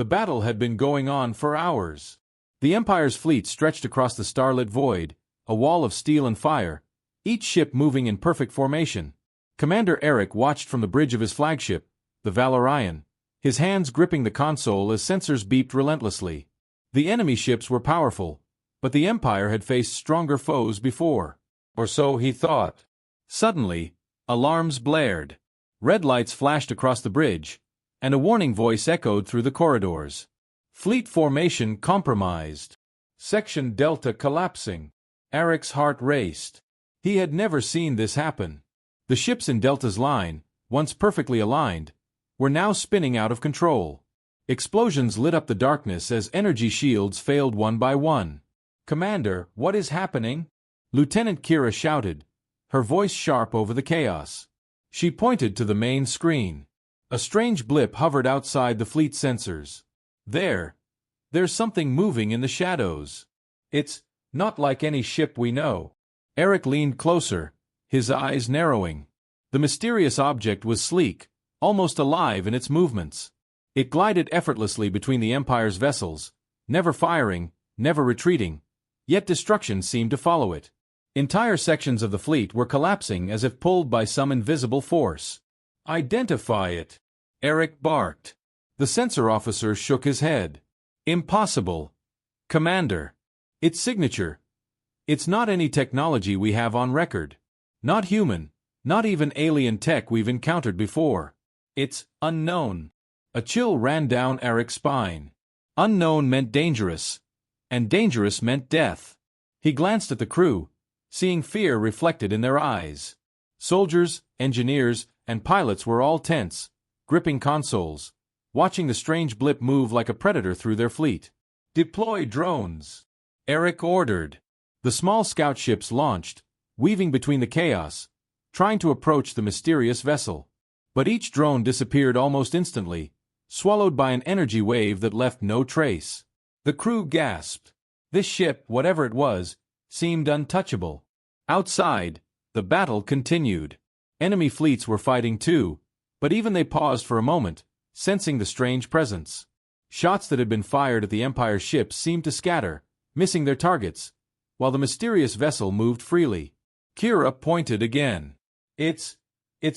The battle had been going on for hours. The Empire's fleet stretched across the starlit void, a wall of steel and fire, each ship moving in perfect formation. Commander Eric watched from the bridge of his flagship, the Valorian, his hands gripping the console as sensors beeped relentlessly. The enemy ships were powerful, but the Empire had faced stronger foes before. Or so he thought. Suddenly, alarms blared. Red lights flashed across the bridge, and a warning voice echoed through the corridors. Fleet formation compromised. Section Delta collapsing. Eric's heart raced. He had never seen this happen. The ships in Delta's line, once perfectly aligned, were now spinning out of control. Explosions lit up the darkness as energy shields failed one by one. "Commander, what is happening?" Lieutenant Kira shouted, her voice sharp over the chaos. She pointed to the main screen. A strange blip hovered outside the fleet sensors. There's something moving in the shadows. It's not like any ship we know." Eric leaned closer, his eyes narrowing. The mysterious object was sleek, almost alive in its movements. It glided effortlessly between the Empire's vessels, never firing, never retreating, yet destruction seemed to follow it. Entire sections of the fleet were collapsing as if pulled by some invisible force. "Identify it," Eric barked. The sensor officer shook his head. "Impossible, Commander. Its signature. It's not any technology we have on record. Not human, not even alien tech we've encountered before. It's unknown." A chill ran down Eric's spine. Unknown meant dangerous, and dangerous meant death. He glanced at the crew, seeing fear reflected in their eyes. Soldiers, engineers, and pilots were all tense, gripping consoles, watching the strange blip move like a predator through their fleet. "Deploy drones," Eric ordered. The small scout ships launched, weaving between the chaos, trying to approach the mysterious vessel. But each drone disappeared almost instantly, swallowed by an energy wave that left no trace. The crew gasped. This ship, whatever it was, seemed untouchable. Outside, the battle continued. Enemy fleets were fighting too, but even they paused for a moment, sensing the strange presence. Shots that had been fired at the Empire's ships seemed to scatter, missing their targets, while the mysterious vessel moved freely. Kira pointed again. It's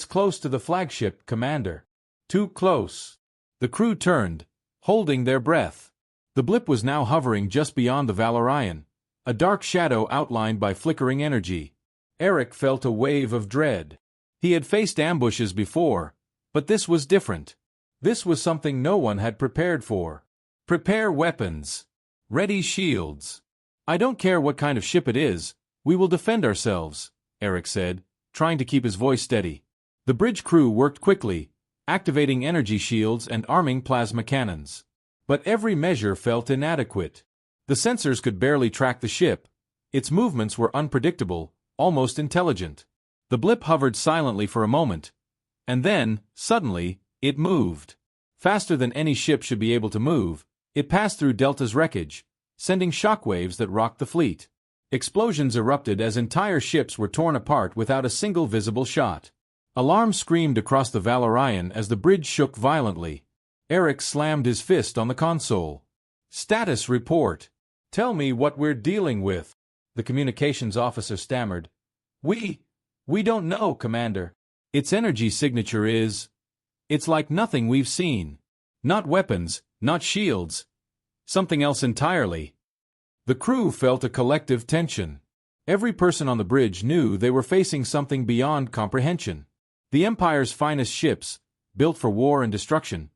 close to the flagship, Commander. Too close." The crew turned, holding their breath. The blip was now hovering just beyond the Valorian, a dark shadow outlined by flickering energy. Eric felt a wave of dread. He had faced ambushes before, but this was different. This was something no one had prepared for. "Prepare weapons. Ready shields." "I don't care what kind of ship it is, we will defend ourselves," Eric said, trying to keep his voice steady. The bridge crew worked quickly, activating energy shields and arming plasma cannons. But every measure felt inadequate. The sensors could barely track the ship. Its movements were unpredictable, almost intelligent. The blip hovered silently for a moment, and then, suddenly, it moved. Faster than any ship should be able to move, it passed through Delta's wreckage, sending shockwaves that rocked the fleet. Explosions erupted as entire ships were torn apart without a single visible shot. Alarm screamed across the Valorian as the bridge shook violently. Eric slammed his fist on the console. "Status report. Tell me what we're dealing with," the communications officer stammered. We don't know, Commander. Its energy signature is... It's like nothing we've seen. Not weapons, not shields. Something else entirely." The crew felt a collective tension. Every person on the bridge knew they were facing something beyond comprehension. The Empire's finest ships, built for war and destruction,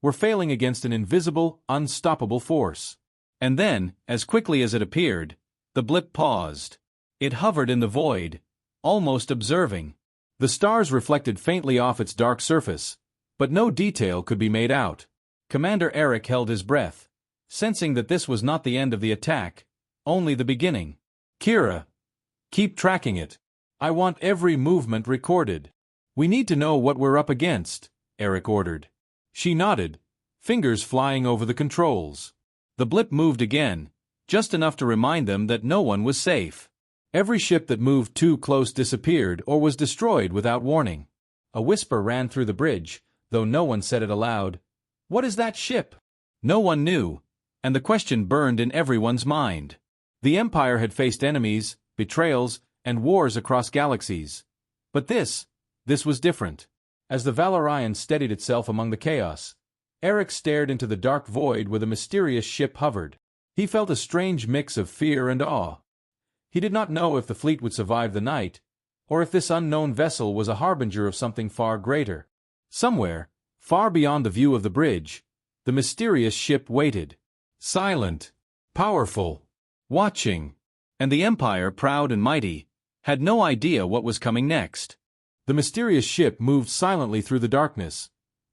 were failing against an invisible, unstoppable force. And then, as quickly as it appeared, the blip paused. It hovered in the void, almost observing. The stars reflected faintly off its dark surface, but no detail could be made out. Commander Eric held his breath, sensing that this was not the end of the attack, only the beginning. "Kira, keep tracking it. I want every movement recorded. We need to know what we're up against," Eric ordered. She nodded, fingers flying over the controls. The blip moved again, just enough to remind them that no one was safe. Every ship that moved too close disappeared or was destroyed without warning. A whisper ran through the bridge, though no one said it aloud. "What is that ship?" No one knew, and the question burned in everyone's mind. The Empire had faced enemies, betrayals, and wars across galaxies. But this was different. As the Valorian steadied itself among the chaos, Eric stared into the dark void where the mysterious ship hovered. He felt a strange mix of fear and awe. He did not know if the fleet would survive the night, or if this unknown vessel was a harbinger of something far greater. Somewhere, far beyond the view of the bridge, the mysterious ship waited. Silent, powerful, watching. And the Empire, proud and mighty, had no idea what was coming next. The mysterious ship moved silently through the darkness,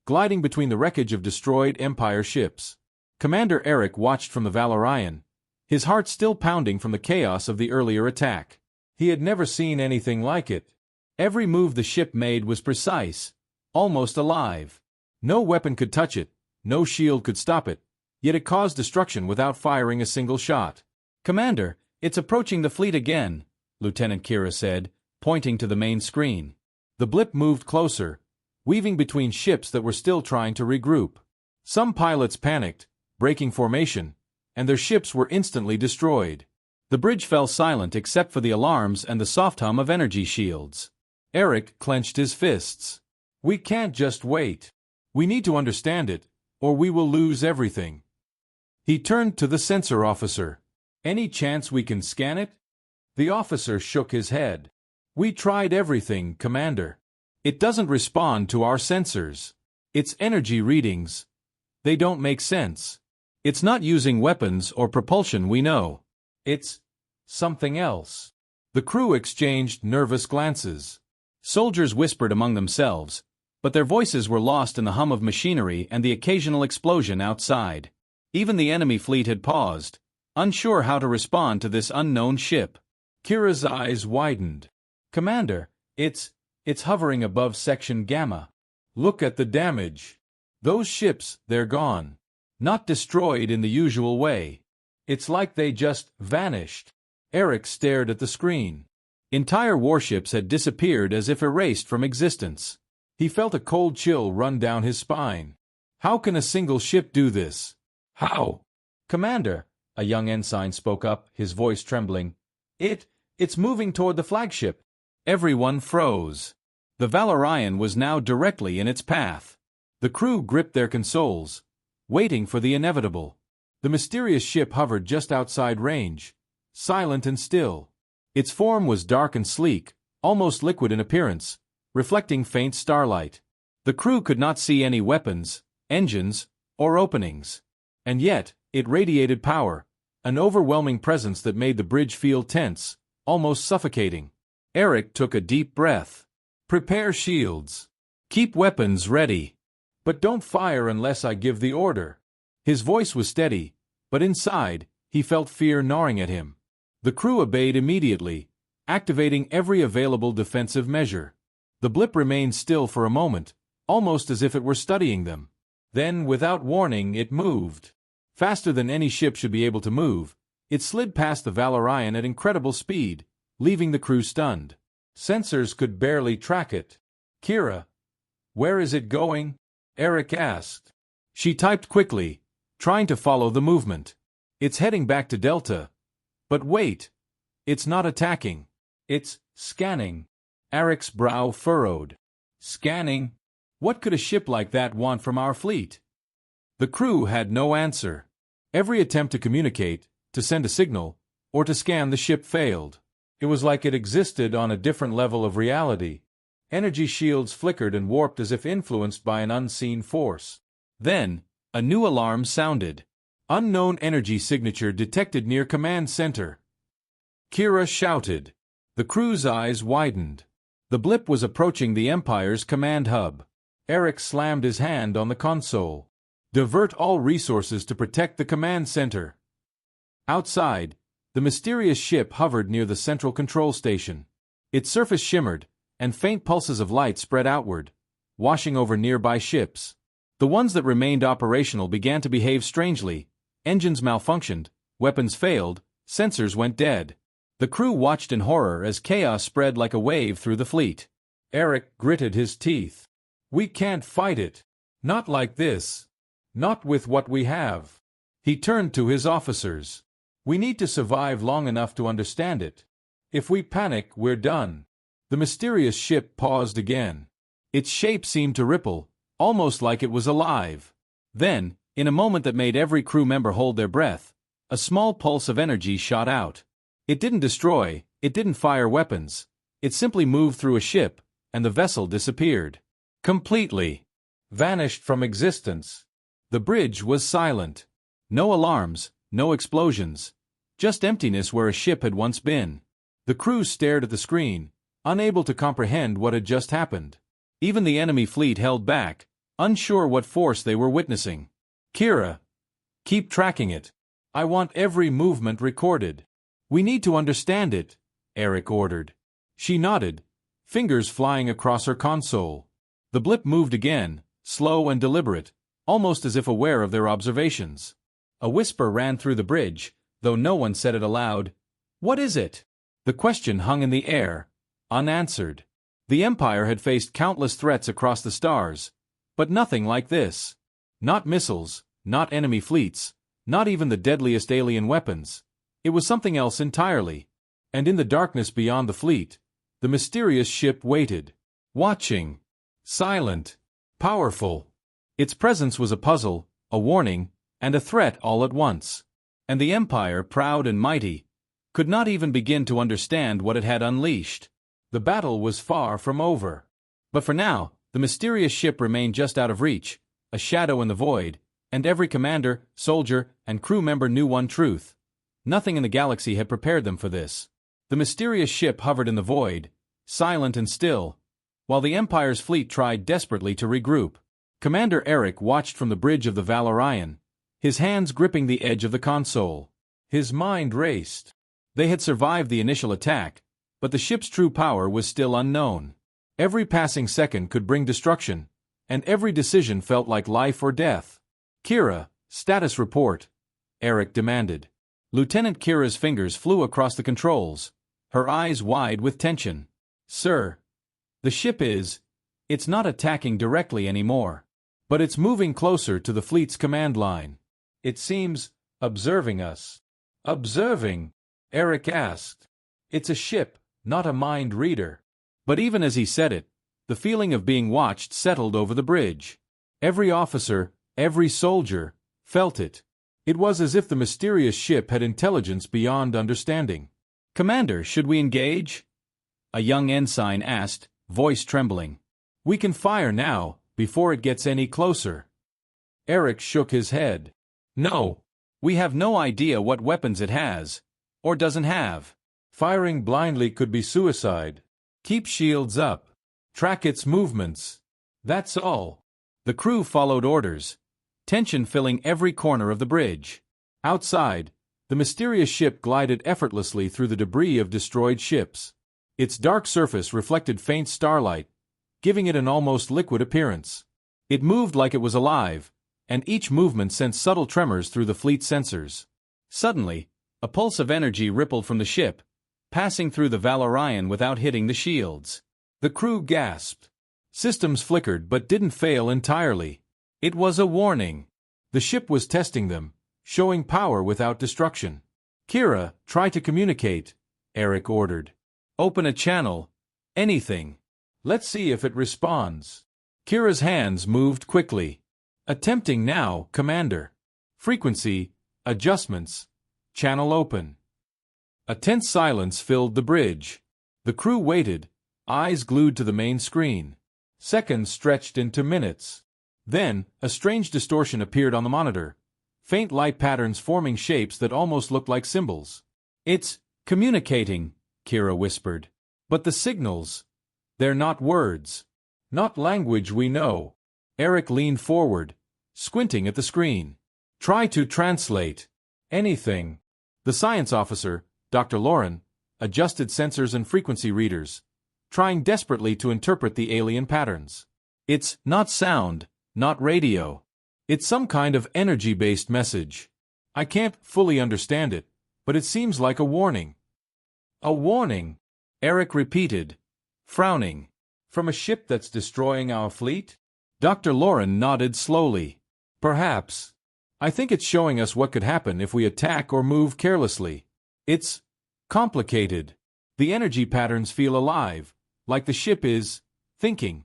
gliding between the wreckage of destroyed Empire ships. Commander Eric watched from the Valorian, his heart still pounding from the chaos of the earlier attack. He had never seen anything like it. Every move the ship made was precise, almost alive. No weapon could touch it, no shield could stop it, yet it caused destruction without firing a single shot. "Commander, it's approaching the fleet again," Lieutenant Kira said, pointing to the main screen. The blip moved closer, weaving between ships that were still trying to regroup. Some pilots panicked, breaking formation, and their ships were instantly destroyed. The bridge fell silent except for the alarms and the soft hum of energy shields. Eric clenched his fists. "We can't just wait. We need to understand it, or we will lose everything." He turned to the sensor officer. "Any chance we can scan it?" The officer shook his head. "We tried everything, Commander. It doesn't respond to our sensors. Its energy readings, they don't make sense. It's not using weapons or propulsion, we know. It's something else." The crew exchanged nervous glances. Soldiers whispered among themselves, but their voices were lost in the hum of machinery and the occasional explosion outside. Even the enemy fleet had paused, unsure how to respond to this unknown ship. Kira's eyes widened. "Commander, it's hovering above Section Gamma. Look at the damage. Those ships, they're gone. Not destroyed in the usual way. It's like they just vanished." Eric stared at the screen. Entire warships had disappeared as if erased from existence. He felt a cold chill run down his spine. How can a single ship do this? How? "Commander," a young ensign spoke up, his voice trembling. It's moving toward the flagship." Everyone froze. The Valorian was now directly in its path. The crew gripped their consoles, waiting for the inevitable. The mysterious ship hovered just outside range, silent and still. Its form was dark and sleek, almost liquid in appearance, reflecting faint starlight. The crew could not see any weapons, engines, or openings. And yet, it radiated power, an overwhelming presence that made the bridge feel tense, almost suffocating. Eric took a deep breath. "Prepare shields. Keep weapons ready. But don't fire unless I give the order." His voice was steady, but inside, he felt fear gnawing at him. The crew obeyed immediately, activating every available defensive measure. The blip remained still for a moment, almost as if it were studying them. Then, without warning, it moved. Faster than any ship should be able to move, it slid past the Valorian at incredible speed, leaving the crew stunned. Sensors could barely track it. "Kira, where is it going?" Eric asked. She typed quickly, trying to follow the movement. "It's heading back to Delta. But wait, it's not attacking. It's scanning." Eric's brow furrowed. "Scanning? What could a ship like that want from our fleet?" The crew had no answer. Every attempt to communicate, to send a signal, or to scan the ship failed. It was like it existed on a different level of reality. Energy shields flickered and warped as if influenced by an unseen force. Then, a new alarm sounded. "Unknown energy signature detected near command center." Kira shouted. The crew's eyes widened. The blip was approaching the Empire's command hub. Eric slammed his hand on the console. "Divert all resources to protect the command center." Outside, the mysterious ship hovered near the central control station. Its surface shimmered, and faint pulses of light spread outward, washing over nearby ships. The ones that remained operational began to behave strangely. Engines malfunctioned, weapons failed, sensors went dead. The crew watched in horror as chaos spread like a wave through the fleet. Eric gritted his teeth. "We can't fight it. Not like this." Not with what we have. He turned to his officers. We need to survive long enough to understand it. If we panic, we're done. The mysterious ship paused again. Its shape seemed to ripple, almost like it was alive. Then, in a moment that made every crew member hold their breath, a small pulse of energy shot out. It didn't destroy, it didn't fire weapons. It simply moved through a ship, and the vessel disappeared. Completely. Vanished from existence. The bridge was silent. No alarms, no explosions. Just emptiness where a ship had once been. The crew stared at the screen, unable to comprehend what had just happened. Even the enemy fleet held back, unsure what force they were witnessing. Kira, keep tracking it. I want every movement recorded. We need to understand it, Eric ordered. She nodded, fingers flying across her console. The blip moved again, slow and deliberate, almost as if aware of their observations. A whisper ran through the bridge, though no one said it aloud. What is it? The question hung in the air, unanswered. The Empire had faced countless threats across the stars, but nothing like this. Not missiles, not enemy fleets, not even the deadliest alien weapons. It was something else entirely. And in the darkness beyond the fleet, the mysterious ship waited, watching, silent, powerful. Its presence was a puzzle, a warning, and a threat all at once. And the Empire, proud and mighty, could not even begin to understand what it had unleashed. The battle was far from over. But for now, the mysterious ship remained just out of reach, a shadow in the void, and every commander, soldier, and crew member knew one truth. Nothing in the galaxy had prepared them for this. The mysterious ship hovered in the void, silent and still, while the Empire's fleet tried desperately to regroup. Commander Eric watched from the bridge of the Valorian, his hands gripping the edge of the console. His mind raced. They had survived the initial attack, but the ship's true power was still unknown. Every passing second could bring destruction, and every decision felt like life or death. Kira, status report, Eric demanded. Lieutenant Kira's fingers flew across the controls, her eyes wide with tension. Sir, the ship it's not attacking directly anymore, but it's moving closer to the fleet's command line. It seems observing us. Observing? Eric asked. It's a ship, not a mind reader. But even as he said it, the feeling of being watched settled over the bridge. Every officer, every soldier, felt it. It was as if the mysterious ship had intelligence beyond understanding. Commander, should we engage? A young ensign asked, voice trembling. We can fire now, before it gets any closer. Eric shook his head. No. We have no idea what weapons it has, or doesn't have. Firing blindly could be suicide. Keep shields up. Track its movements. That's all. The crew followed orders, tension filling every corner of the bridge. Outside, the mysterious ship glided effortlessly through the debris of destroyed ships. Its dark surface reflected faint starlight, giving it an almost liquid appearance. It moved like it was alive, and each movement sent subtle tremors through the fleet sensors. Suddenly, a pulse of energy rippled from the ship, passing through the Valorian without hitting the shields. The crew gasped. Systems flickered but didn't fail entirely. It was a warning. The ship was testing them, showing power without destruction. Kira, try to communicate, Eric ordered. Open a channel. Anything. Let's see if it responds. Kira's hands moved quickly. Attempting now, Commander. Frequency, adjustments, channel open. A tense silence filled the bridge. The crew waited, eyes glued to the main screen. Seconds stretched into minutes. Then, a strange distortion appeared on the monitor, faint light patterns forming shapes that almost looked like symbols. It's communicating, Kira whispered. But the signals, they're not words. Not language we know. Eric leaned forward, squinting at the screen. Try to translate. Anything. The science officer, Dr. Lauren, adjusted sensors and frequency readers, trying desperately to interpret the alien patterns. It's not sound, not radio. It's some kind of energy-based message. I can't fully understand it, but it seems like a warning. A warning, Eric repeated, frowning. From a ship that's destroying our fleet? Dr. Lauren nodded slowly. Perhaps. I think it's showing us what could happen if we attack or move carelessly. It's complicated. The energy patterns feel alive, like the ship is thinking.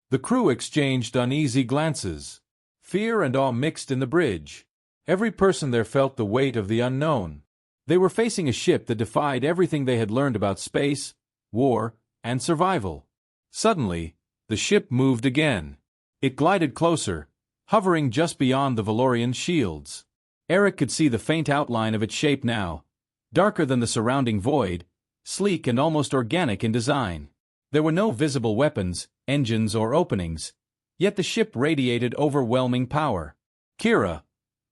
The crew exchanged uneasy glances. Fear and awe mixed in the bridge. Every person there felt the weight of the unknown. They were facing a ship that defied everything they had learned about space, war, and survival. Suddenly, the ship moved again. It glided closer, hovering just beyond the Valorian shields. Eric could see the faint outline of its shape now, darker than the surrounding void, sleek and almost organic in design. There were no visible weapons, engines, or openings, yet the ship radiated overwhelming power. Kira,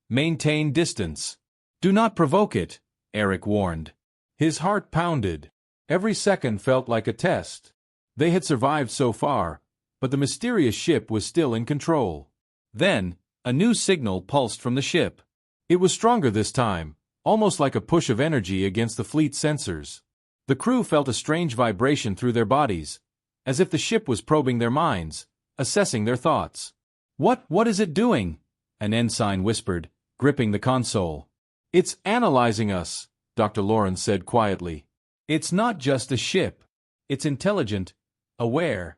maintain distance. Do not provoke it, Eric warned. His heart pounded. Every second felt like a test. They had survived so far, but the mysterious ship was still in control. Then, a new signal pulsed from the ship. It was stronger this time, almost like a push of energy against the fleet's sensors. The crew felt a strange vibration through their bodies, as if the ship was probing their minds, assessing their thoughts. What is it doing? An ensign whispered, gripping the console. It's analyzing us, Dr. Lawrence said quietly. It's not just a ship. It's intelligent, aware,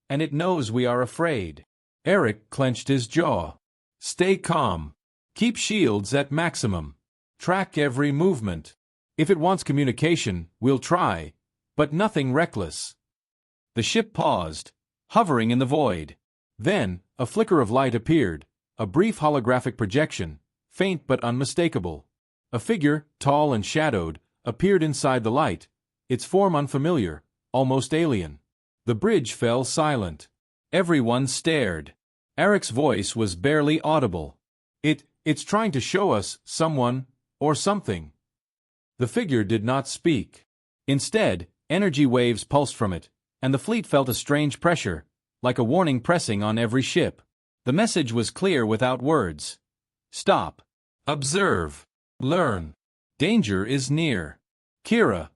and it knows we are afraid. Eric clenched his jaw. Stay calm. Keep shields at maximum. Track every movement. If it wants communication, we'll try, but nothing reckless. The ship paused, hovering in the void. Then, a flicker of light appeared, a brief holographic projection, faint but unmistakable. A figure, tall and shadowed, appeared inside the light, its form unfamiliar, almost alien. The bridge fell silent. Everyone stared. Eric's voice was barely audible. It's trying to show us someone or something. The figure did not speak. Instead, energy waves pulsed from it, and the fleet felt a strange pressure, like a warning pressing on every ship. The message was clear without words. Stop. Observe. Learn. Danger is near. Kira,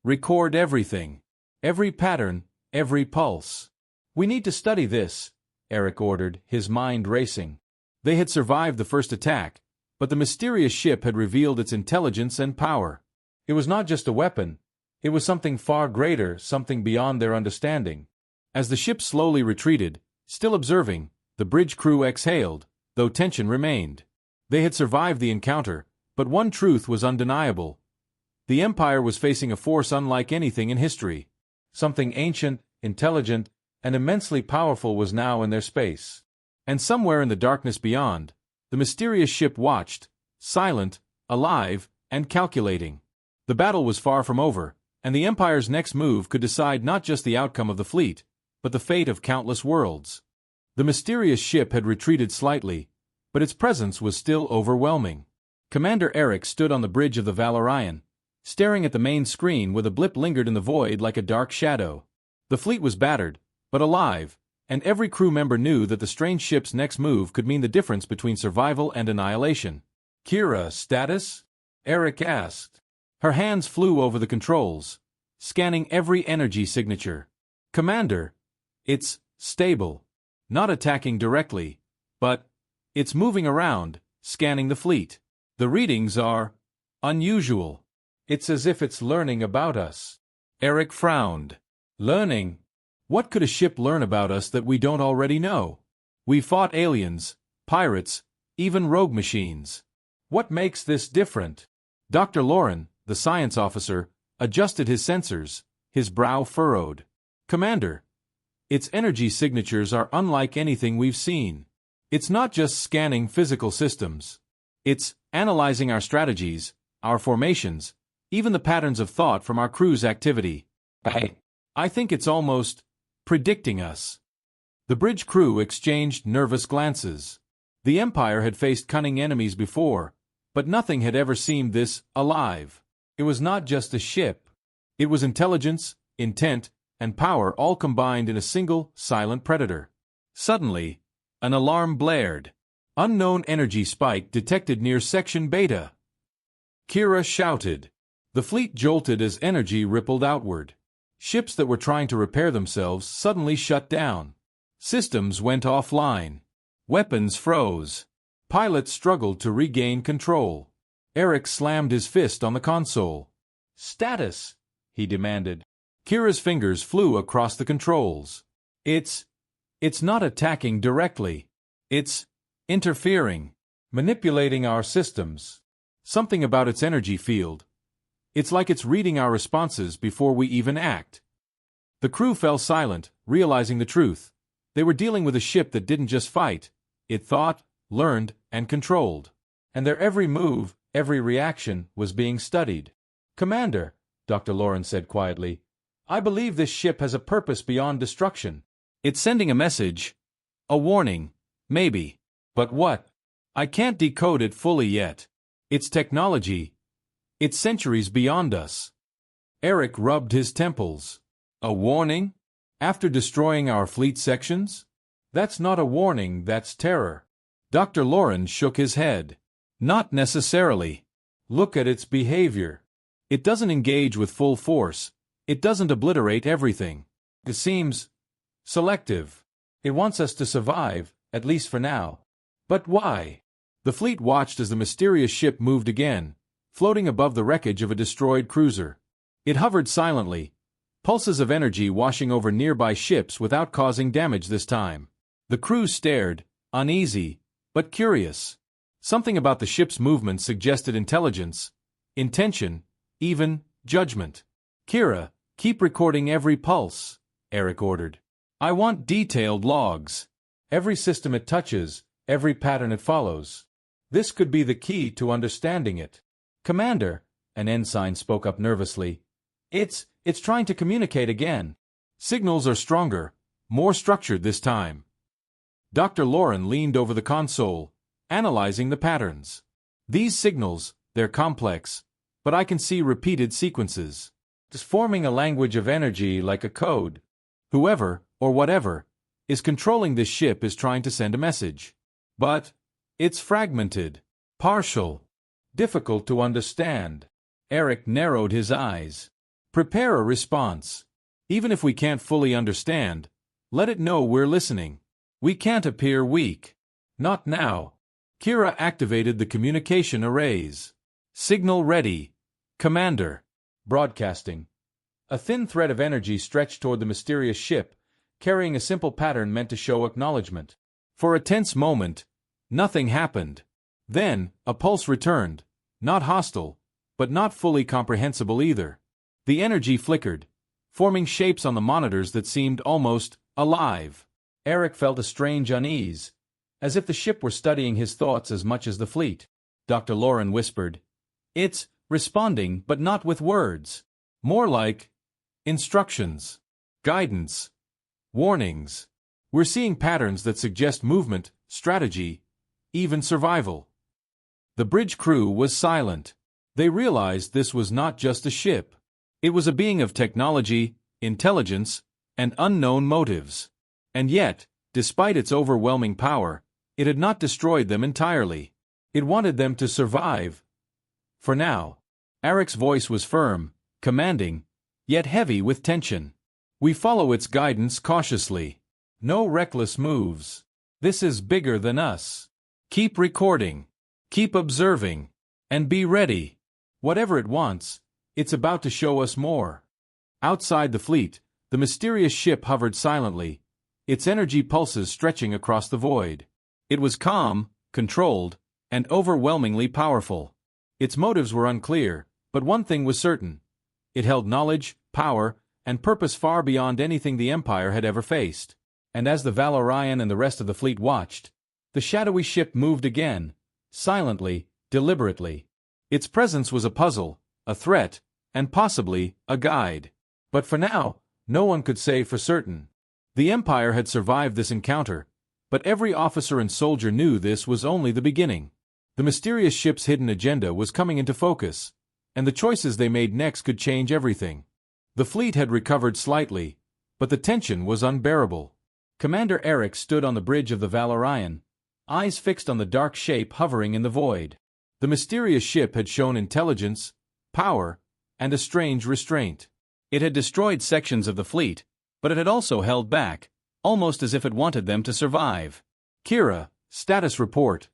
record everything. Every pattern, every pulse. We need to study this, Eric ordered, his mind racing. They had survived the first attack, but the mysterious ship had revealed its intelligence and power. It was not just a weapon. It was something far greater, something beyond their understanding. As the ship slowly retreated, still observing, the bridge crew exhaled, though tension remained. They had survived the encounter, but one truth was undeniable. The Empire was facing a force unlike anything in history. Something ancient, intelligent, and immensely powerful was now in their space. And somewhere in the darkness beyond, the mysterious ship watched, silent, alive, and calculating. The battle was far from over, and the Empire's next move could decide not just the outcome of the fleet, but the fate of countless worlds. The mysterious ship had retreated slightly, but its presence was still overwhelming. Commander Eric stood on the bridge of the Valorian, staring at the main screen where the blip lingered in the void like a dark shadow. The fleet was battered, but alive, and every crew member knew that the strange ship's next move could mean the difference between survival and annihilation. Kira, status? Eric asked. Her hands flew over the controls, scanning every energy signature. Commander, it's stable. Not attacking directly, but it's moving around, scanning the fleet. The readings are unusual. It's as if it's learning about us. Eric frowned. Learning? What could a ship learn about us that we don't already know? We fought aliens, pirates, even rogue machines. What makes this different? Dr. Lauren, the science officer, adjusted his sensors, his brow furrowed. Commander, its energy signatures are unlike anything we've seen. It's not just scanning physical systems. It's analyzing our strategies, our formations, even the patterns of thought from our crew's activity. I think it's almost predicting us. The bridge crew exchanged nervous glances. The Empire had faced cunning enemies before, but nothing had ever seemed this alive. It was not just a ship. It was intelligence, intent, and power all combined in a single, silent predator. Suddenly, an alarm blared. Unknown energy spike detected near Section Beta. Kira shouted. The fleet jolted as energy rippled outward. Ships that were trying to repair themselves suddenly shut down. Systems went offline. Weapons froze. Pilots struggled to regain control. Eric slammed his fist on the console. "Status," he demanded. Kira's fingers flew across the controls. It's not attacking directly. It's interfering, manipulating our systems. Something about its energy field. It's like it's reading our responses before we even act." The crew fell silent, realizing the truth. They were dealing with a ship that didn't just fight. It thought, learned, and controlled. And their every move, every reaction, was being studied. "Commander," Dr. Lauren said quietly, "I believe this ship has a purpose beyond destruction. It's sending a message. A warning, maybe. But what? I can't decode it fully yet. It's technology. It's centuries beyond us." Eric rubbed his temples. "A warning? After destroying our fleet sections? That's not a warning, that's terror." Dr. Lauren shook his head. "Not necessarily. Look at its behavior. It doesn't engage with full force. It doesn't obliterate everything. It seems selective. It wants us to survive, at least for now." "But why?" The fleet watched as the mysterious ship moved again, floating above the wreckage of a destroyed cruiser. It hovered silently, pulses of energy washing over nearby ships without causing damage this time. The crew stared, uneasy, but curious. Something about the ship's movement suggested intelligence, intention, even judgment. "Kira, keep recording every pulse," Eric ordered. "I want detailed logs. Every system it touches, every pattern it follows. This could be the key to understanding it." "Commander," an ensign spoke up nervously, It's trying to communicate again. Signals are stronger, more structured this time." Dr. Lauren leaned over the console, analyzing the patterns. "These signals, they're complex, but I can see repeated sequences. It's forming a language of energy like a code. Whoever, or whatever, is controlling this ship is trying to send a message. But it's fragmented, partial, difficult to understand." Eric narrowed his eyes. "Prepare a response. Even if we can't fully understand, let it know we're listening. We can't appear weak. Not now." Kira activated the communication arrays. "Signal ready. Commander." Broadcasting. A thin thread of energy stretched toward the mysterious ship, carrying a simple pattern meant to show acknowledgement. For a tense moment, nothing happened. Then, a pulse returned, not hostile, but not fully comprehensible either. The energy flickered, forming shapes on the monitors that seemed almost alive. Eric felt a strange unease, as if the ship were studying his thoughts as much as the fleet. Dr. Lauren whispered, "It's responding, but not with words. More like instructions, guidance, warnings. We're seeing patterns that suggest movement, strategy, even survival." The bridge crew was silent. They realized this was not just a ship. It was a being of technology, intelligence, and unknown motives. And yet, despite its overwhelming power, it had not destroyed them entirely. It wanted them to survive. For now. Eric's voice was firm, commanding, yet heavy with tension. "We follow its guidance cautiously. No reckless moves. This is bigger than us. Keep recording. Keep observing. And be ready. Whatever it wants, it's about to show us more." Outside the fleet, the mysterious ship hovered silently, its energy pulses stretching across the void. It was calm, controlled, and overwhelmingly powerful. Its motives were unclear, but one thing was certain. It held knowledge, power, and purpose far beyond anything the Empire had ever faced. And as the Valorian and the rest of the fleet watched, the shadowy ship moved again, silently, deliberately. Its presence was a puzzle, a threat, and possibly a guide. But for now, no one could say for certain. The Empire had survived this encounter, but every officer and soldier knew this was only the beginning. The mysterious ship's hidden agenda was coming into focus, and the choices they made next could change everything. The fleet had recovered slightly, but the tension was unbearable. Commander Eric stood on the bridge of the Valorian, eyes fixed on the dark shape hovering in the void. The mysterious ship had shown intelligence, power, and a strange restraint. It had destroyed sections of the fleet, but it had also held back, almost as if it wanted them to survive. "Kira, status report,"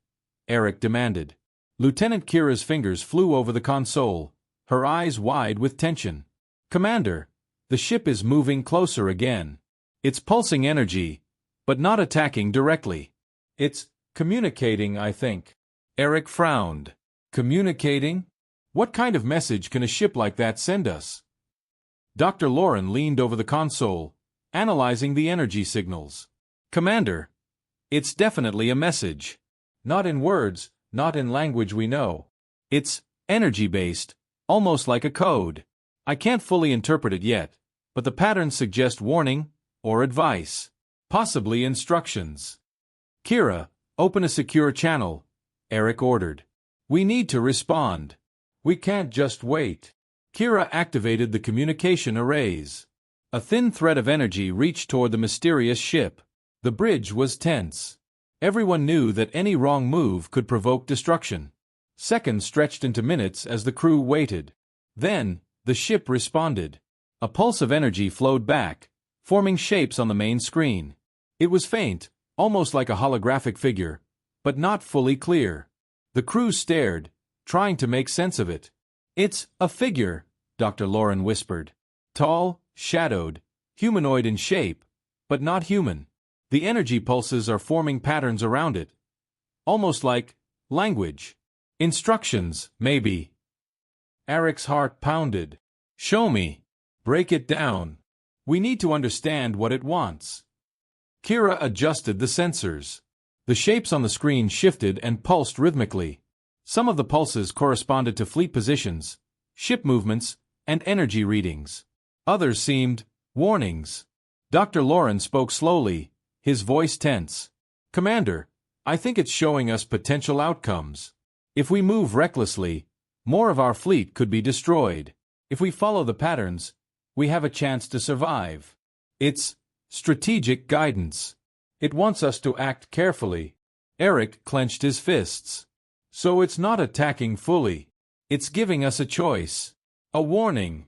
Eric demanded. Lieutenant Kira's fingers flew over the console, her eyes wide with tension. Commander, the ship is moving closer again. It's pulsing energy, but not attacking directly. It's communicating, I think. Eric frowned. Communicating? What kind of message can a ship like that send us? Dr. Lauren leaned over the console, analyzing the energy signals. Commander, it's definitely a message. Not in words, not in language we know. It's energy-based, almost like a code. I can't fully interpret it yet, but the patterns suggest warning or advice. Possibly instructions. Kira, open a secure channel, Eric ordered. We need to respond. We can't just wait. Kira activated the communication arrays. A thin thread of energy reached toward the mysterious ship. The bridge was tense. Everyone knew that any wrong move could provoke destruction. Seconds stretched into minutes as the crew waited. Then, the ship responded. A pulse of energy flowed back, forming shapes on the main screen. It was faint, almost like a holographic figure, but not fully clear. The crew stared, trying to make sense of it. It's a figure, Dr. Lauren whispered. Tall, shadowed, humanoid in shape, but not human. The energy pulses are forming patterns around it. Almost like language. Instructions, maybe. Eric's heart pounded. Show me. Break it down. We need to understand what it wants. Kira adjusted the sensors. The shapes on the screen shifted and pulsed rhythmically. Some of the pulses corresponded to fleet positions, ship movements, and energy readings. Others seemed warnings. Dr. Lauren spoke slowly, his voice tense. Commander, I think it's showing us potential outcomes. If we move recklessly, more of our fleet could be destroyed. If we follow the patterns, we have a chance to survive. It's strategic guidance. It wants us to act carefully. Eric clenched his fists. So it's not attacking fully. It's giving us a choice. A warning.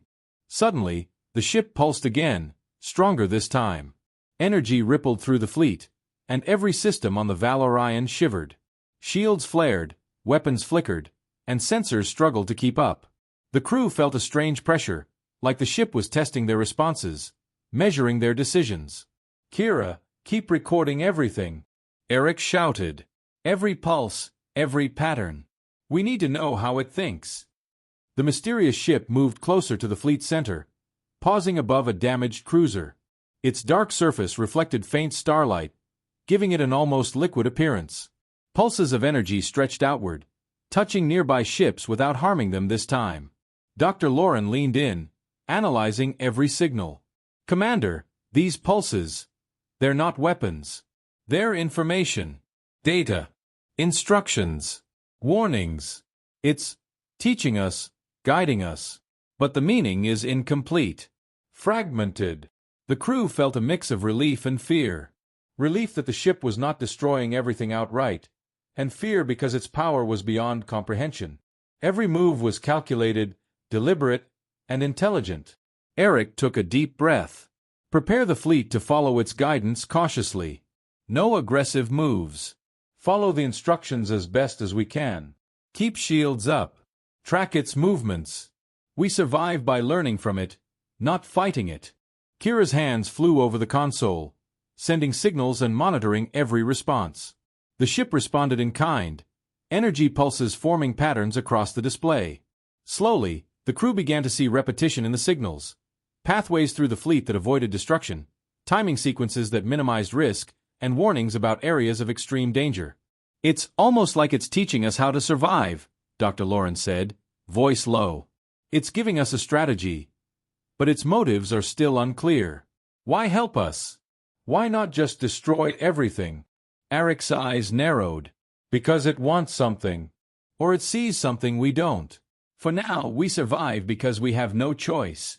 Suddenly, the ship pulsed again, stronger this time. Energy rippled through the fleet, and every system on the Valorian shivered. Shields flared, weapons flickered, and sensors struggled to keep up. The crew felt a strange pressure, like the ship was testing their responses, measuring their decisions. Kira, keep recording everything. Eric shouted. Every pulse, every pattern. We need to know how it thinks. The mysterious ship moved closer to the fleet center, pausing above a damaged cruiser. Its dark surface reflected faint starlight, giving it an almost liquid appearance. Pulses of energy stretched outward, touching nearby ships without harming them this time. Dr. Lauren leaned in, analyzing every signal. Commander, these pulses, they're not weapons. They're information, data, instructions, warnings. It's teaching us, guiding us. But the meaning is incomplete. Fragmented. The crew felt a mix of relief and fear. Relief that the ship was not destroying everything outright, and fear because its power was beyond comprehension. Every move was calculated, deliberate, and intelligent. Eric took a deep breath. Prepare the fleet to follow its guidance cautiously. No aggressive moves. Follow the instructions as best as we can. Keep shields up. Track its movements. We survive by learning from it, not fighting it. Kira's hands flew over the console, sending signals and monitoring every response. The ship responded in kind, energy pulses forming patterns across the display. Slowly, the crew began to see repetition in the signals. Pathways through the fleet that avoided destruction, timing sequences that minimized risk, and warnings about areas of extreme danger. It's almost like it's teaching us how to survive, Dr. Lauren said, voice low. It's giving us a strategy, but its motives are still unclear. Why help us? Why not just destroy everything? Eric's eyes narrowed. Because it wants something. Or it sees something we don't. For now, we survive because we have no choice.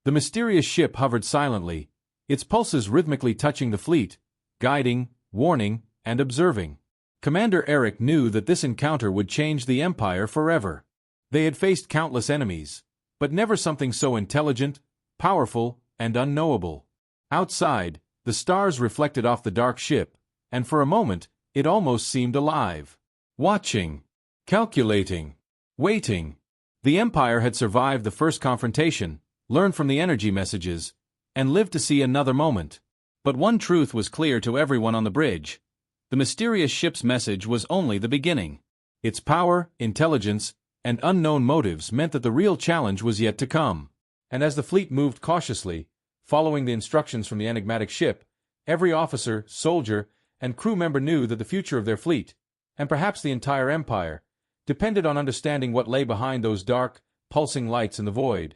The mysterious ship hovered silently, its pulses rhythmically touching the fleet, guiding, warning, and observing. Commander Eric knew that this encounter would change the Empire forever. They had faced countless enemies, but never something so intelligent, powerful, and unknowable. Outside, the stars reflected off the dark ship, and for a moment, it almost seemed alive. watching, calculating, waiting. The Empire had survived the first confrontation, learned from the energy messages, and lived to see another moment. But one truth was clear to everyone on the bridge. The mysterious ship's message was only the beginning. Its power, intelligence, and unknown motives meant that the real challenge was yet to come. And as the fleet moved cautiously, following the instructions from the enigmatic ship, every officer, soldier, and crew member knew that the future of their fleet, and perhaps the entire Empire, depended on understanding what lay behind those dark, pulsing lights in the void.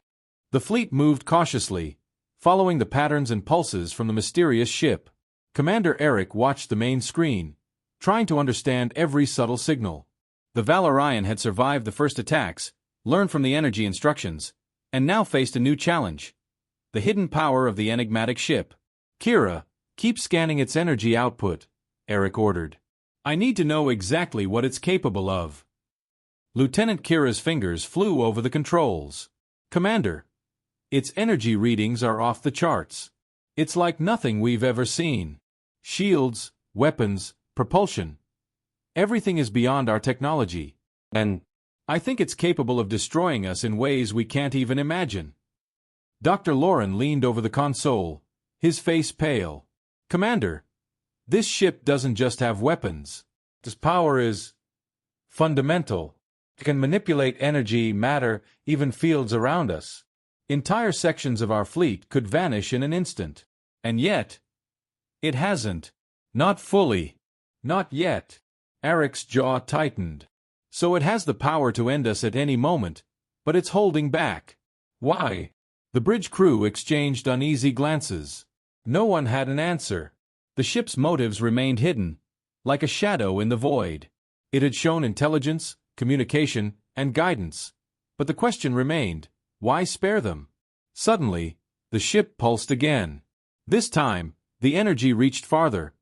The fleet moved cautiously, following the patterns and pulses from the mysterious ship. Commander Eric watched the main screen, trying to understand every subtle signal. The Valorian had survived the first attacks, learned from the energy instructions, and now faced a new challenge: the hidden power of the enigmatic ship. "Kira, keep scanning its energy output," Eric ordered. "I need to know exactly what it's capable of." Lieutenant Kira's fingers flew over the controls. "Commander, its energy readings are off the charts. It's like nothing we've ever seen. Shields, weapons, propulsion. Everything is beyond our technology. And I think it's capable of destroying us in ways we can't even imagine." Dr. Lauren leaned over the console, his face pale. "Commander, this ship doesn't just have weapons. Its power is fundamental. It can manipulate energy, matter, even fields around us. Entire sections of our fleet could vanish in an instant. And yet, it hasn't. Not fully. Not yet." Eric's jaw tightened. "So it has the power to end us at any moment, but it's holding back. Why?" The bridge crew exchanged uneasy glances. No one had an answer. The ship's motives remained hidden, like a shadow in the void. It had shown intelligence, communication, and guidance. But the question remained: why spare them? Suddenly, the ship pulsed again. This time, the energy reached farther,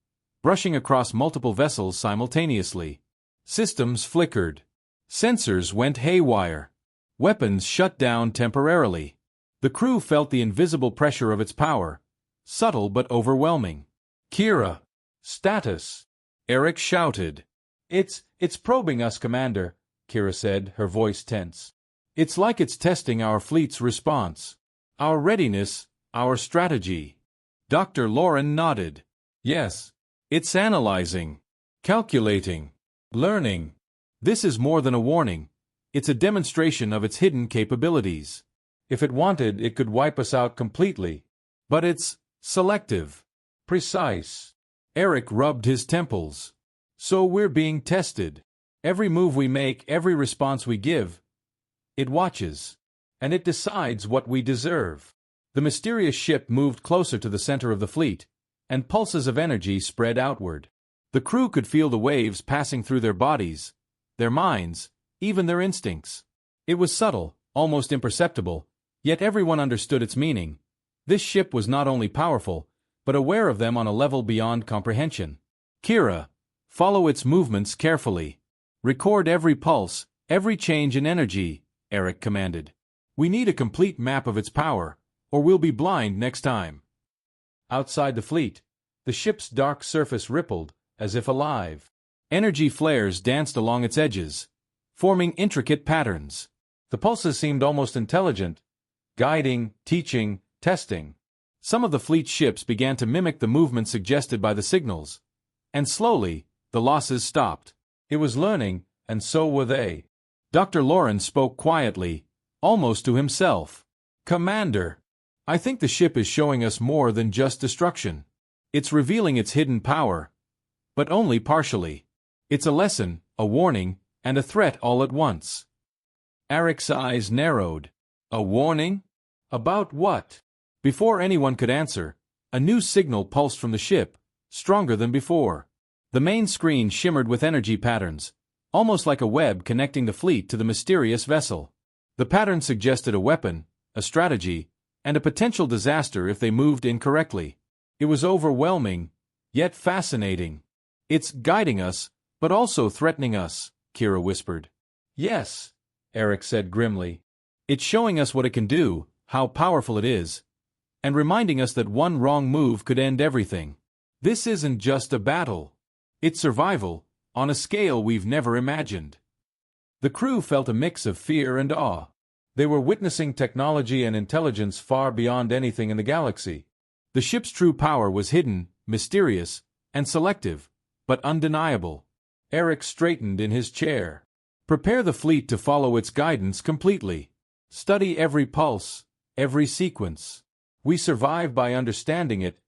brushing across multiple vessels simultaneously. Systems flickered. Sensors went haywire. Weapons shut down temporarily. The crew felt the invisible pressure of its power, subtle but overwhelming. "Kira, status!" Eric shouted. It's probing us, Commander," Kira said, her voice tense. "It's like it's testing our fleet's response. Our readiness, our strategy." Dr. Lauren nodded. "Yes. It's analyzing, calculating, learning. This is more than a warning. It's a demonstration of its hidden capabilities. If it wanted, it could wipe us out completely. But it's selective, precise." Eric rubbed his temples. "So we're being tested. Every move we make, every response we give, it watches. And it decides what we deserve." The mysterious ship moved closer to the center of the fleet, and pulses of energy spread outward. The crew could feel the waves passing through their bodies, their minds, even their instincts. It was subtle, almost imperceptible, yet everyone understood its meaning. This ship was not only powerful, but aware of them on a level beyond comprehension. "Kira, follow its movements carefully. Record every pulse, every change in energy," Eric commanded. "We need a complete map of its power, or we'll be blind next time." Outside the fleet, the ship's dark surface rippled, as if alive. Energy flares danced along its edges, forming intricate patterns. The pulses seemed almost intelligent, guiding, teaching, testing. Some of the fleet's ships began to mimic the movement suggested by the signals, and slowly, the losses stopped. It was learning, and so were they. Dr. Lauren spoke quietly, almost to himself. "Commander, I think the ship is showing us more than just destruction. It's revealing its hidden power, but only partially. It's a lesson, a warning, and a threat all at once." Eric's eyes narrowed. "A warning? About what?" Before anyone could answer, a new signal pulsed from the ship, stronger than before. The main screen shimmered with energy patterns, almost like a web connecting the fleet to the mysterious vessel. The pattern suggested a weapon, a strategy, and a potential disaster if they moved incorrectly. It was overwhelming, yet fascinating. "It's guiding us, but also threatening us," Kira whispered. "Yes," Eric said grimly. "It's showing us what it can do, how powerful it is, and reminding us that one wrong move could end everything. This isn't just a battle. It's survival, on a scale we've never imagined. The crew felt a mix of fear and awe. They were witnessing technology and intelligence far beyond anything in the galaxy. The ship's true power was hidden, mysterious, and selective, but undeniable. Eric straightened in his chair. Prepare the fleet to follow its guidance completely. Study every pulse, every sequence. We survive by understanding it,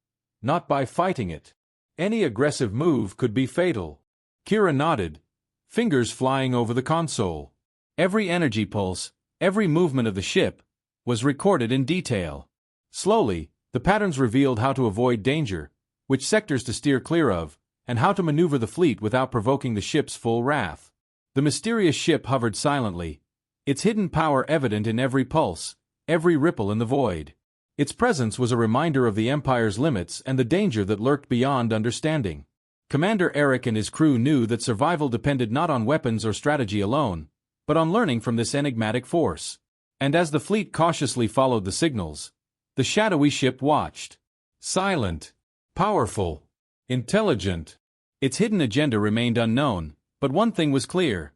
not by fighting it. Any aggressive move could be fatal. Kira nodded, fingers flying over the console. Every energy pulse, every movement of the ship, was recorded in detail. Slowly, the patterns revealed how to avoid danger, which sectors to steer clear of, and how to maneuver the fleet without provoking the ship's full wrath. The mysterious ship hovered silently, its hidden power evident in every pulse, every ripple in the void. Its presence was a reminder of the Empire's limits and the danger that lurked beyond understanding. Commander Eric and his crew knew that survival depended not on weapons or strategy alone, but on learning from this enigmatic force. And as the fleet cautiously followed the signals, the shadowy ship watched. Silent, powerful, intelligent. Its hidden agenda remained unknown, but one thing was clear.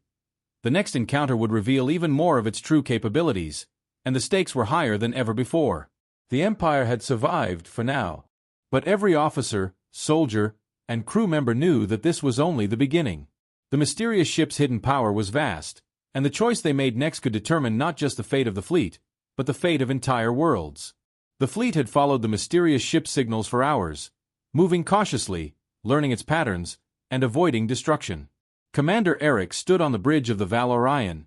The next encounter would reveal even more of its true capabilities, and the stakes were higher than ever before. The Empire had survived for now, but every officer, soldier, and crew member knew that this was only the beginning. The mysterious ship's hidden power was vast, and the choice they made next could determine not just the fate of the fleet, but the fate of entire worlds. The fleet had followed the mysterious ship's signals for hours, moving cautiously, learning its patterns, and avoiding destruction. Commander Eric stood on the bridge of the Valorian,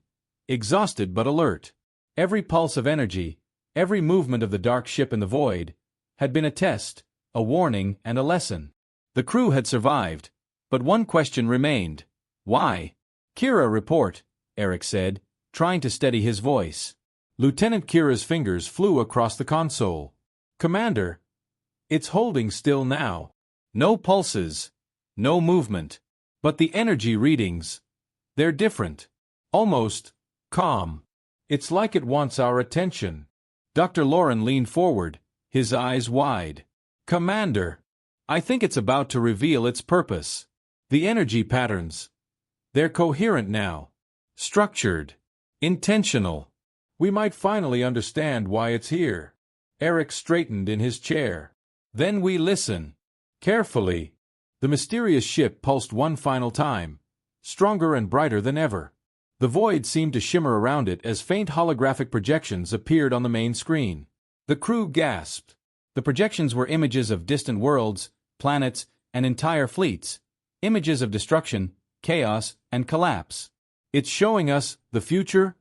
exhausted but alert. Every pulse of energy, every movement of the dark ship in the void, had been a test, a warning, and a lesson. The crew had survived, but one question remained. Why? Kira, report, Eric said, trying to steady his voice. Lieutenant Kira's fingers flew across the console. Commander, it's holding still now. No pulses, no movement. But the energy readings, they're different. Almost calm. It's like it wants our attention. Dr. Lauren leaned forward, his eyes wide. Commander, I think it's about to reveal its purpose. The energy patterns. They're coherent now. Structured. Intentional. We might finally understand why it's here. Eric straightened in his chair. Then we listen. Carefully. The mysterious ship pulsed one final time, stronger and brighter than ever. The void seemed to shimmer around it as faint holographic projections appeared on the main screen. The crew gasped. The projections were images of distant worlds, planets, and entire fleets, images of destruction, chaos, and collapse. It's showing us the future?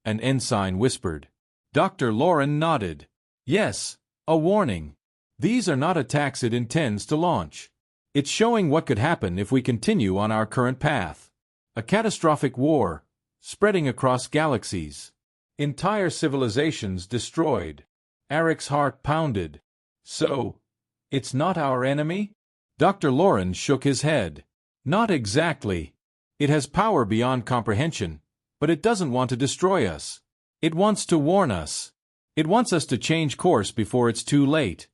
An ensign whispered. Dr. Lauren nodded. Yes, a warning. These are not attacks it intends to launch. It's showing what could happen if we continue on our current path. A catastrophic war, spreading across galaxies. Entire civilizations destroyed. Eric's heart pounded. So, it's not our enemy? Dr. Lauren shook his head. Not exactly. It has power beyond comprehension, but it doesn't want to destroy us. It wants to warn us. It wants us to change course before it's too late.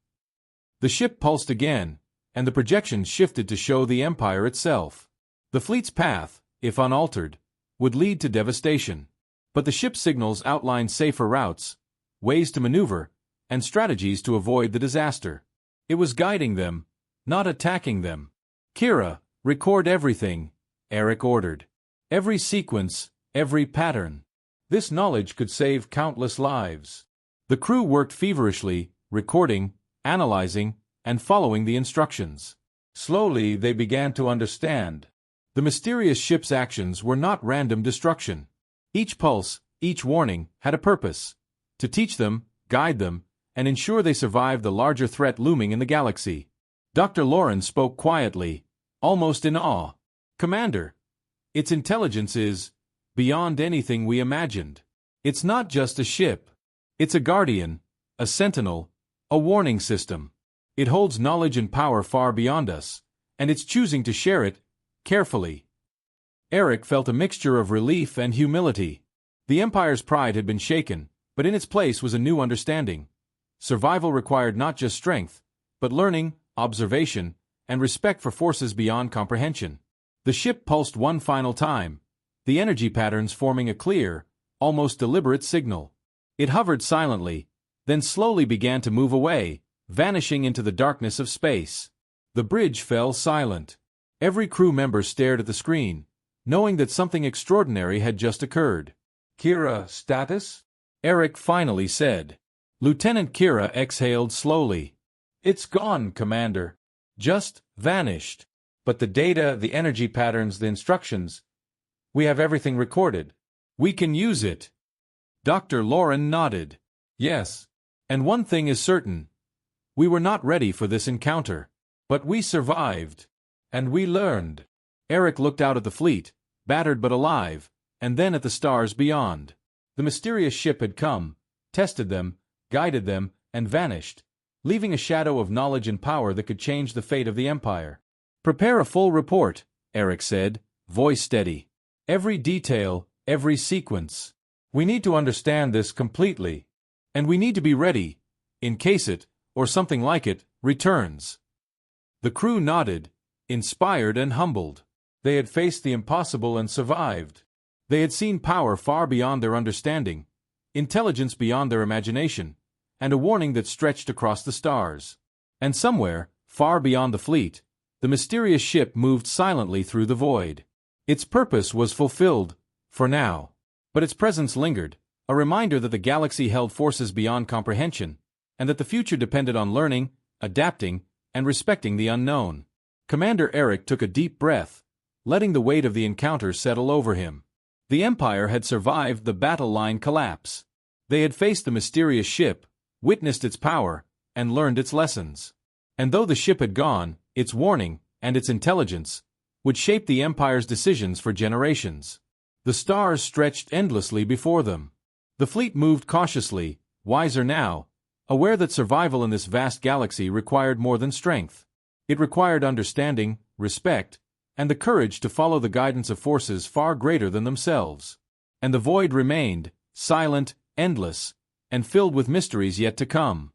The ship pulsed again, and the projections shifted to show the Empire itself. The fleet's path, if unaltered, would lead to devastation. But the ship's signals outlined safer routes, ways to maneuver, and strategies to avoid the disaster. It was guiding them, not attacking them. Kira, record everything, Eric ordered. Every sequence, every pattern. This knowledge could save countless lives. The crew worked feverishly, recording, analyzing, and following the instructions. Slowly they began to understand. The mysterious ship's actions were not random destruction. Each pulse, each warning, had a purpose. To teach them, guide them, and ensure they survived the larger threat looming in the galaxy. Dr. Lauren spoke quietly, almost in awe. Commander, its intelligence is beyond anything we imagined. It's not just a ship. It's a guardian, a sentinel, a warning system. It holds knowledge and power far beyond us, and it's choosing to share it, carefully. Eric felt a mixture of relief and humility. The Empire's pride had been shaken, but in its place was a new understanding. Survival required not just strength, but learning, observation, and respect for forces beyond comprehension. The ship pulsed one final time, the energy patterns forming a clear, almost deliberate signal. It hovered silently, then slowly began to move away, vanishing into the darkness of space. The bridge fell silent. Every crew member stared at the screen, knowing that something extraordinary had just occurred. "Kira, status?" Eric finally said. Lieutenant Kira exhaled slowly. "It's gone, Commander. Just vanished. But the data, the energy patterns, the instructions, we have everything recorded. We can use it." Dr. Lauren nodded. "Yes. And one thing is certain. We were not ready for this encounter. But we survived. And we learned." Eric looked out at the fleet, battered but alive, and then at the stars beyond. The mysterious ship had come, tested them, guided them, and vanished, leaving a shadow of knowledge and power that could change the fate of the Empire. "Prepare a full report," Eric said, voice steady. "Every detail, every sequence. We need to understand this completely. And we need to be ready, in case it, or something like it, returns." The crew nodded, inspired and humbled. They had faced the impossible and survived. They had seen power far beyond their understanding, intelligence beyond their imagination, and a warning that stretched across the stars. And somewhere, far beyond the fleet, the mysterious ship moved silently through the void. Its purpose was fulfilled, for now. But its presence lingered, a reminder that the galaxy held forces beyond comprehension, and that the future depended on learning, adapting, and respecting the unknown. Commander Eric took a deep breath, letting the weight of the encounter settle over him. The Empire had survived the battle line collapse. They had faced the mysterious ship, witnessed its power, and learned its lessons. And though the ship had gone, its warning, and its intelligence, would shape the Empire's decisions for generations. The stars stretched endlessly before them. The fleet moved cautiously, wiser now, aware that survival in this vast galaxy required more than strength. It required understanding, respect, and the courage to follow the guidance of forces far greater than themselves. And the void remained, silent, endless, and filled with mysteries yet to come.